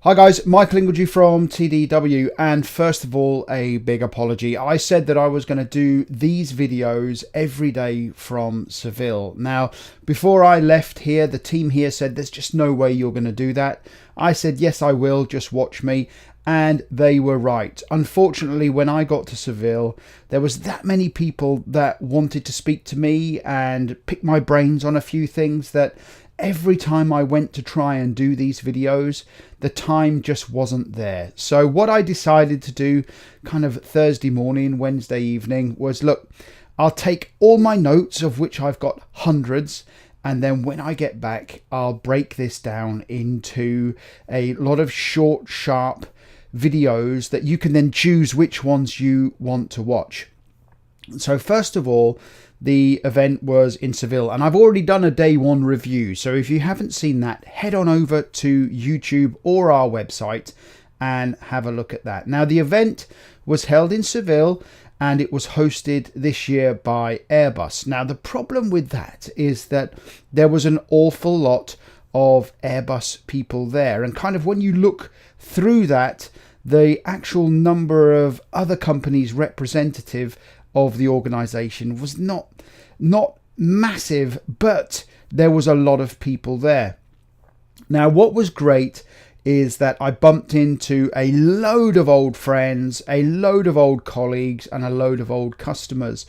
Hi guys, Michael Ingledew from TDW, and first of all, a big apology. I said that I was going to do these videos every day from Seville. Now, before I left here, the team here said there's just no way you're going to do that. I said, yes, I will, just watch me. And they were right. Unfortunately, when I got to Seville, there was that many people that wanted to speak to me and pick my brains on a few things that every time I went to try and do these videos, the time just wasn't there. So what I decided to do kind of Thursday morning, Wednesday evening was, look, I'll take all my notes, of which I've got hundreds, and then when I get back, I'll break this down into a lot of short, sharp videos that you can then choose which ones you want to watch. So first of all, the event was in Seville, and I've already done a day one review. So if you haven't seen that, head on over to YouTube or our website and have a look at that. Now, the event was held in Seville and it was hosted this year by Airbus. Now, the problem with that is that there was an awful lot of Airbus people there. And kind of when you look through that, the actual number of other companies representative of the organization was not massive, but there was a lot of people there. Now, what was great is that I bumped into a load of old friends, a load of old colleagues, and a load of old customers.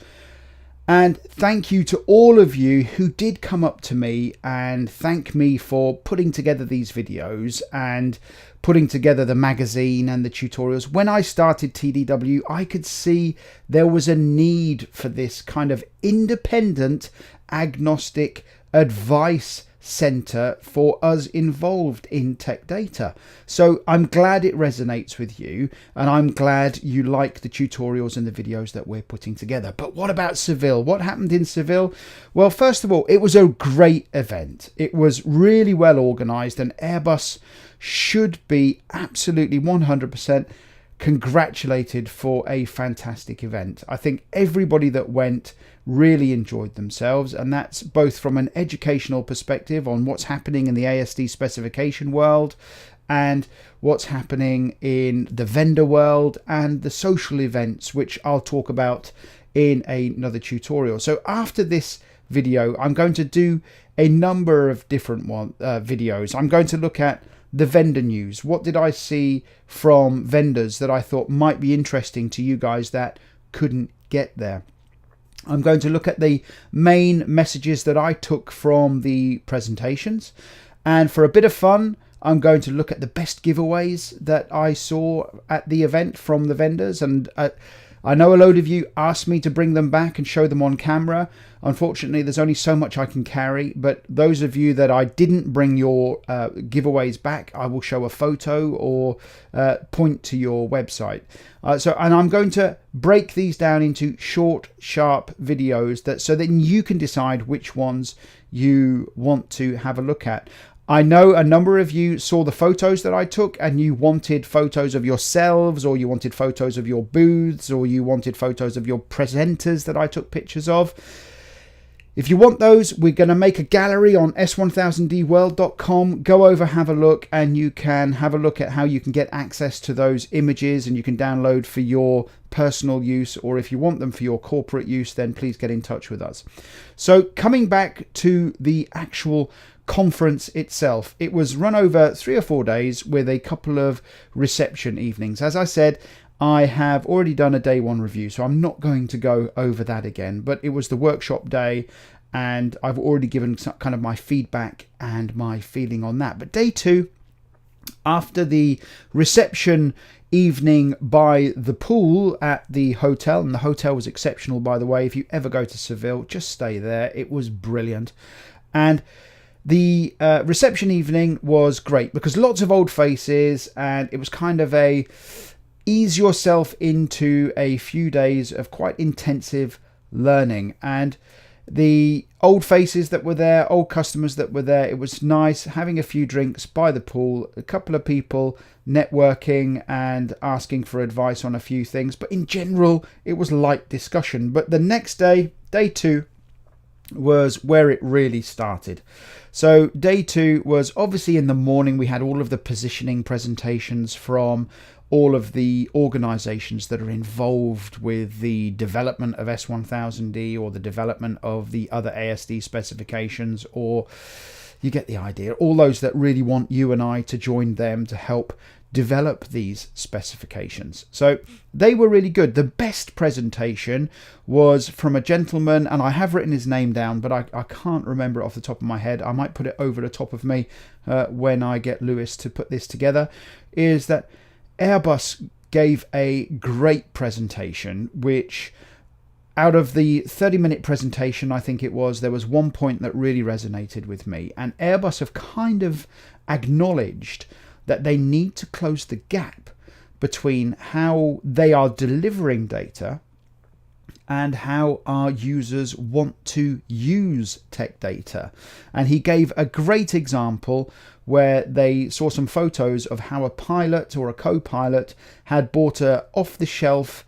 And thank you to all of you who did come up to me and thank me for putting together these videos and putting together the magazine and the tutorials. When I started TDW, I could see there was a need for this kind of independent, agnostic advice center for us involved in tech data. So I'm glad it resonates with you, and I'm glad you like the tutorials and the videos that we're putting together. But what about Seville? What happened in Seville? Well, first of all, it was a great event. It was really well organized, and Airbus should be absolutely 100% congratulated for a fantastic event. I think everybody that went really enjoyed themselves, and that's both from an educational perspective on what's happening in the ASD specification world and what's happening in the vendor world and the social events, which I'll talk about in another tutorial. So after this video, I'm going to do a number of different videos. I'm going to look at the vendor news. What did I see from vendors that I thought might be interesting to you guys that couldn't get there? I'm going to look at the main messages that I took from the presentations. And for a bit of fun, I'm going to look at the best giveaways that I saw at the event from the vendors. And I know a load of you asked me to bring them back and show them on camera. Unfortunately, there's only so much I can carry, but those of you that I didn't bring your giveaways back, I will show a photo or point to your website. And I'm going to break these down into short, sharp videos so that you can decide which ones you want to have a look at. I know a number of you saw the photos that I took and you wanted photos of yourselves, or you wanted photos of your booths, or you wanted photos of your presenters that I took pictures of. If you want those, we're going to make a gallery on S1000DWorld.com. Go over, have a look, and you can have a look at how you can get access to those images, and you can download for your personal use, or if you want them for your corporate use, then please get in touch with us. So coming back to the actual conference itself, it was run over 3 or 4 days with a couple of reception evenings. As I said, I have already done a day one review, so I'm not going to go over that again, but it was the workshop day and I've already given some kind of my feedback and my feeling on that. But day two, after the reception evening by the pool at the hotel, and the hotel was exceptional, by the way. If you ever go to Seville, just stay there. It was brilliant. And the reception evening was great because lots of old faces, and it was kind of a ease yourself into a few days of quite intensive learning. And the old faces that were there, old customers that were there, it was nice having a few drinks by the pool, a couple of people networking and asking for advice on a few things. But in general, it was light discussion. But the next day, day two, was where it really started. So day 2 was obviously in the morning. We had all of the positioning presentations from all of the organizations that are involved with the development of S1000D or the development of the other ASD specifications, or you get the idea, all those that really want you and I to join them to help develop these specifications. So they were really good. The best presentation was from a gentleman, and I have written his name down, but I can't remember it off the top of my head. I might put it over the top of me when I get Lewis to put this together. Is that Airbus gave a great presentation, which out of the 30-minute presentation, I think it was, there was one point that really resonated with me. And Airbus have kind of acknowledged that they need to close the gap between how they are delivering data and how our users want to use tech data. And he gave a great example where they saw some photos of how a pilot or a co-pilot had bought a off-the-shelf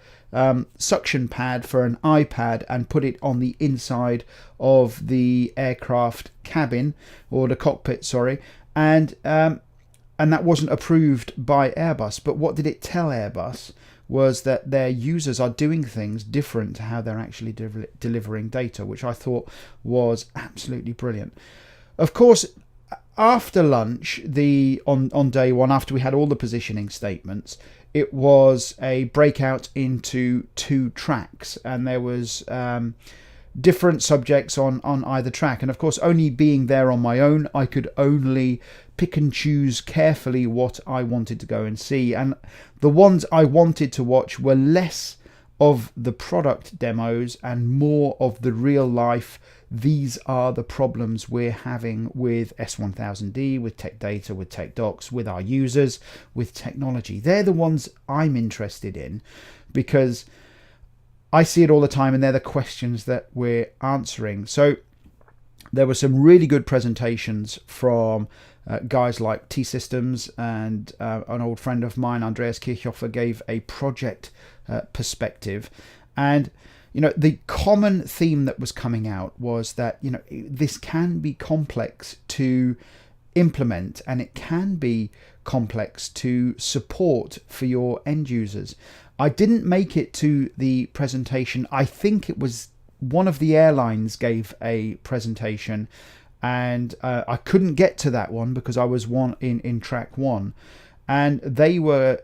suction pad for an iPad and put it on the inside of the aircraft cabin, or the cockpit, sorry, and that wasn't approved by Airbus. But what did it tell Airbus was that their users are doing things different to how they're actually delivering data, which I thought was absolutely brilliant. Of course, after lunch, on day 1, after we had all the positioning statements, it was a breakout into 2 tracks, and there was different subjects on either track. And of course, only being there on my own, I could only pick and choose carefully what I wanted to go and see. And the ones I wanted to watch were less of the product demos and more of the real life. These are the problems we're having with S1000D, with tech data, with tech docs, with our users, with technology. They're the ones I'm interested in because I see it all the time, and they're the questions that we're answering. So there were some really good presentations from guys like T-Systems, and an old friend of mine, Andreas Kirchhofer, gave a project perspective. And the common theme that was coming out was that this can be complex to implement, and it can be complex to support for your end users. I didn't make it to the presentation. I think it was one of the airlines gave a presentation, and I couldn't get to that one because I was in track 1, and they were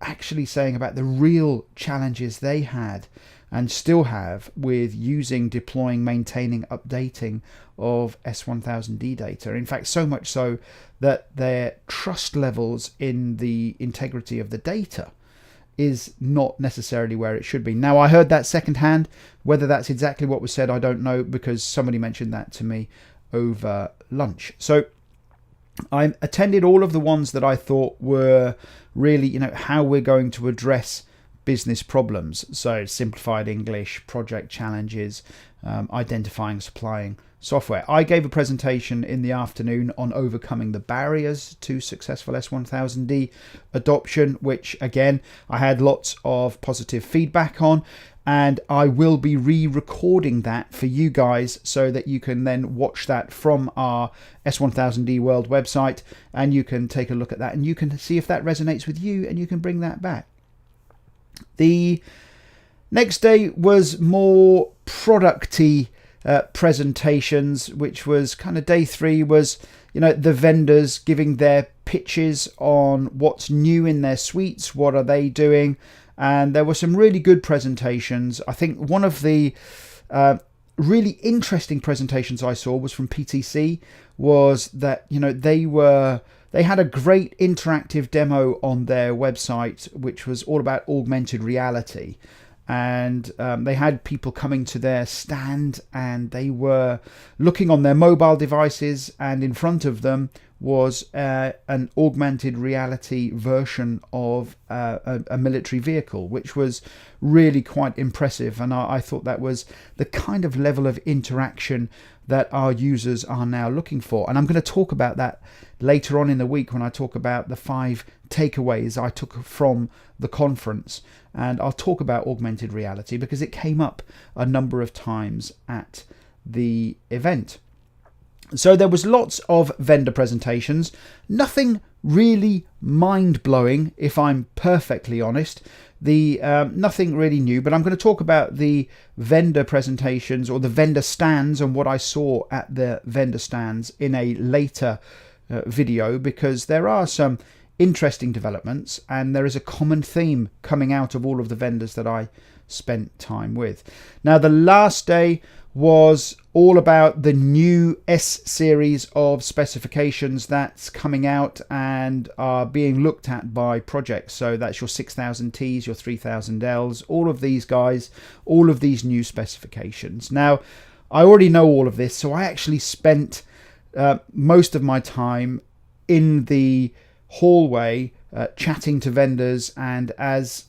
actually saying about the real challenges they had and still have with using, deploying, maintaining, updating of S1000D data. In fact, so much so that their trust levels in the integrity of the data is not necessarily where it should be. Now, I heard that secondhand. Whether that's exactly what was said, I don't know, because somebody mentioned that to me over lunch. So I attended all of the ones that I thought were really, how we're going to address business problems. So simplified English, project challenges, identifying, supplying software. I gave a presentation in the afternoon on overcoming the barriers to successful S1000D adoption, which again, I had lots of positive feedback on, and I will be re-recording that for you guys so that you can then watch that from our S1000D World website, and you can take a look at that and you can see if that resonates with you, and you can bring that back. The next day was more Producti presentations, which was kind of day 3 was, the vendors giving their pitches on what's new in their suites, what are they doing. And there were some really good presentations. I think one of the really interesting presentations I saw was from PTC, was that, they had a great interactive demo on their website, which was all about augmented reality. And they had people coming to their stand, and they were looking on their mobile devices, and in front of them was an augmented reality version of a military vehicle, which was really quite impressive. And I thought that was the kind of level of interaction that our users are now looking for. And I'm going to talk about that later on in the week when I talk about the 5 takeaways I took from the conference. And I'll talk about augmented reality because it came up a number of times at the event. So there was lots of vendor presentations, nothing really mind-blowing, if I'm perfectly honest. Nothing really new, but I'm going to talk about the vendor presentations or the vendor stands and what I saw at the vendor stands in a later video, because there are some interesting developments and there is a common theme coming out of all of the vendors that I spent time with. Now, the last day was all about the new S series of specifications that's coming out and are being looked at by projects. So that's your 6000Ts, your 3000Ls, all of these guys, all of these new specifications. Now, I already know all of this, so I actually spent most of my time in the hallway chatting to vendors, and as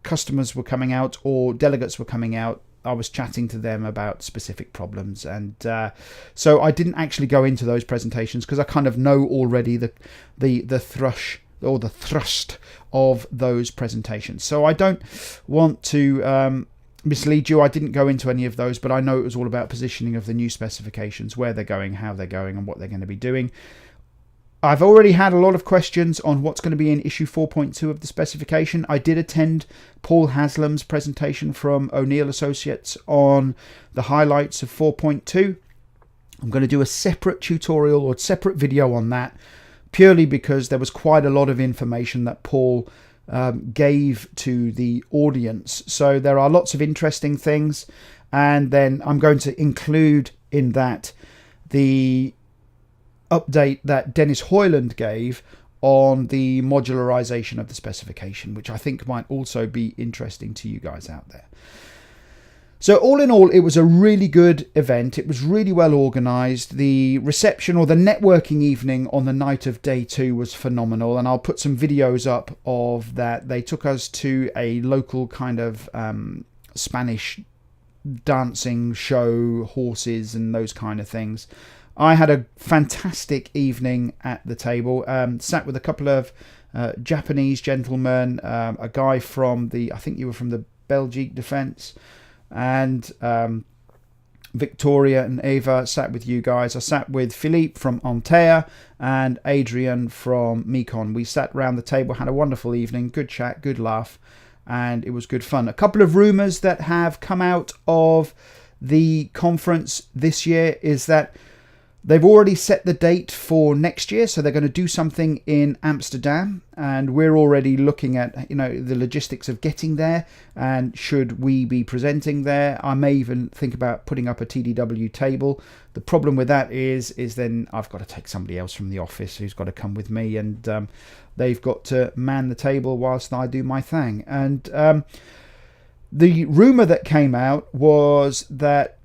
customers were coming out or delegates were coming out, I was chatting to them about specific problems. And so I didn't actually go into those presentations because I kind of know already the thrust of those presentations. So I don't want to mislead you. I didn't go into any of those, but I know it was all about positioning of the new specifications, where they're going, how they're going, and what they're going to be doing. I've already had a lot of questions on what's going to be in issue 4.2 of the specification. I did attend Paul Haslam's presentation from O'Neill Associates on the highlights of 4.2. I'm going to do a separate tutorial or separate video on that, purely because there was quite a lot of information that Paul gave to the audience. So there are lots of interesting things. And then I'm going to include in that the update that Dennis Hoyland gave on the modularization of the specification, which I think might also be interesting to you guys out there. So all in all, it was a really good event. It was really well organized. The reception or the networking evening on the night of day 2 was phenomenal, and I'll put some videos up of that. They took us to a local kind of Spanish dancing show, horses and those kind of things. I had a fantastic evening at the table. Sat with a couple of Japanese gentlemen, a guy from I think you were from the Belgique Defence, and Victoria and Eva sat with you guys. I sat with Philippe from Antea and Adrian from Mekon. We sat around the table, had a wonderful evening, good chat, good laugh, and it was good fun. A couple of rumours that have come out of the conference this year is that they've already set the date for next year, so they're going to do something in Amsterdam, and we're already looking at, the logistics of getting there, and should we be presenting there. I may even think about putting up a TDW table. The problem with that is then I've got to take somebody else from the office who's got to come with me, and they've got to man the table whilst I do my thing. And the rumour that came out was that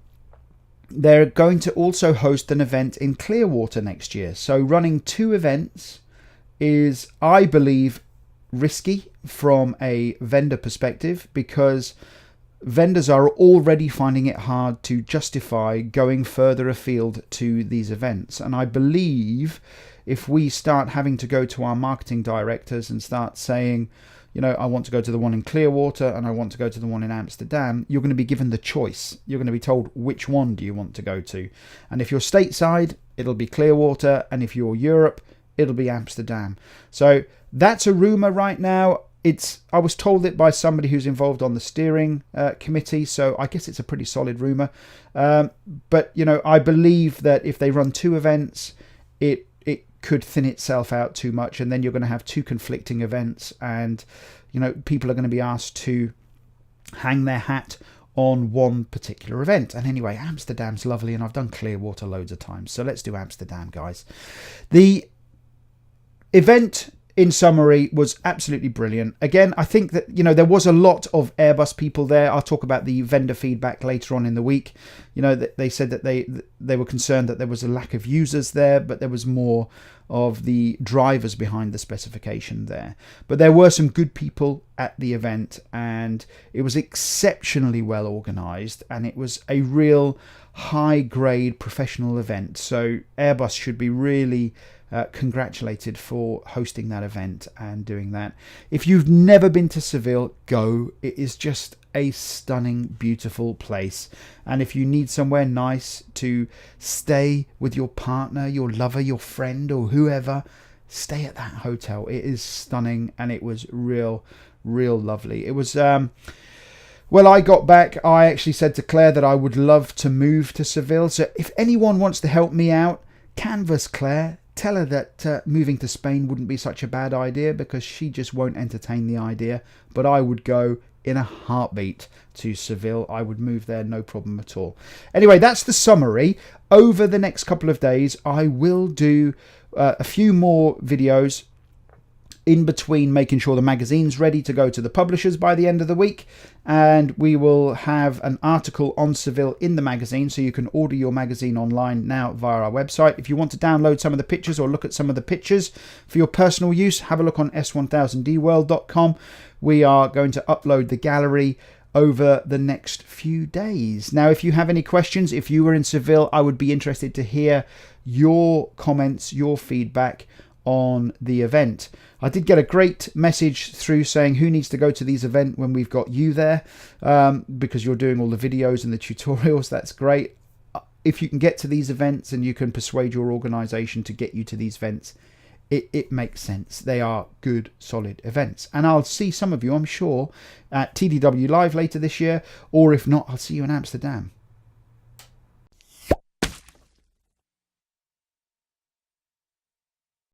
they're going to also host an event in Clearwater next year. So running 2 events is, I believe, risky from a vendor perspective, because vendors are already finding it hard to justify going further afield to these events. And I believe if we start having to go to our marketing directors and start saying, I want to go to the one in Clearwater and I want to go to the one in Amsterdam, you're going to be given the choice. You're going to be told which one do you want to go to. And if you're stateside, it'll be Clearwater. And if you're Europe, it'll be Amsterdam. So that's a rumor right now. I was told it by somebody who's involved on the steering committee, so I guess it's a pretty solid rumor. But I believe that if they run 2 events, it could thin itself out too much, and then you're going to have 2 conflicting events, and people are going to be asked to hang their hat on one particular event. And anyway, Amsterdam's lovely, and I've done Clearwater loads of times, so let's do Amsterdam, guys. The event, in summary, was absolutely brilliant. Again, I think that there was a lot of Airbus people there. I'll talk about the vendor feedback later on in the week. They said that they were concerned that there was a lack of users there, but there was more of the drivers behind the specification there. But there were some good people at the event, and it was exceptionally well organized, and it was a real high-grade professional event. So Airbus should be really congratulated for hosting that event and doing that. If you've never been to Seville, go. It is just a stunning, beautiful place. And if you need somewhere nice to stay with your partner, your lover, your friend, or whoever, stay at that hotel. It is stunning, and it was real lovely. It was well, I got back, I actually said to Claire that I would love to move to Seville. So if anyone wants to help me out, canvass Claire. Tell her that moving to Spain wouldn't be such a bad idea, because she just won't entertain the idea. But I would go in a heartbeat to Seville. I would move there, no problem at all. Anyway, that's the summary. Over the next couple of days, I will do a few more videos in between, making sure the magazine's ready to go to the publishers by the end of the week. And we will have an article on Seville in the magazine, so you can order your magazine online now via our website. If you want to download some of the pictures or look at some of the pictures for your personal use, have a look on s1000dworld.com. We are going to upload the gallery over the next few days. Now, if you have any questions, if you were in Seville, I would be interested to hear your comments, your feedback on the event. I did get a great message through saying who needs to go to these events when we've got you there, because you're doing all the videos and the tutorials. That's great. If you can get to these events and you can persuade your organization to get you to these events, it makes sense. They are good, solid events. And I'll see some of you, I'm sure, at TDW Live later this year, or if not, I'll see you in Amsterdam.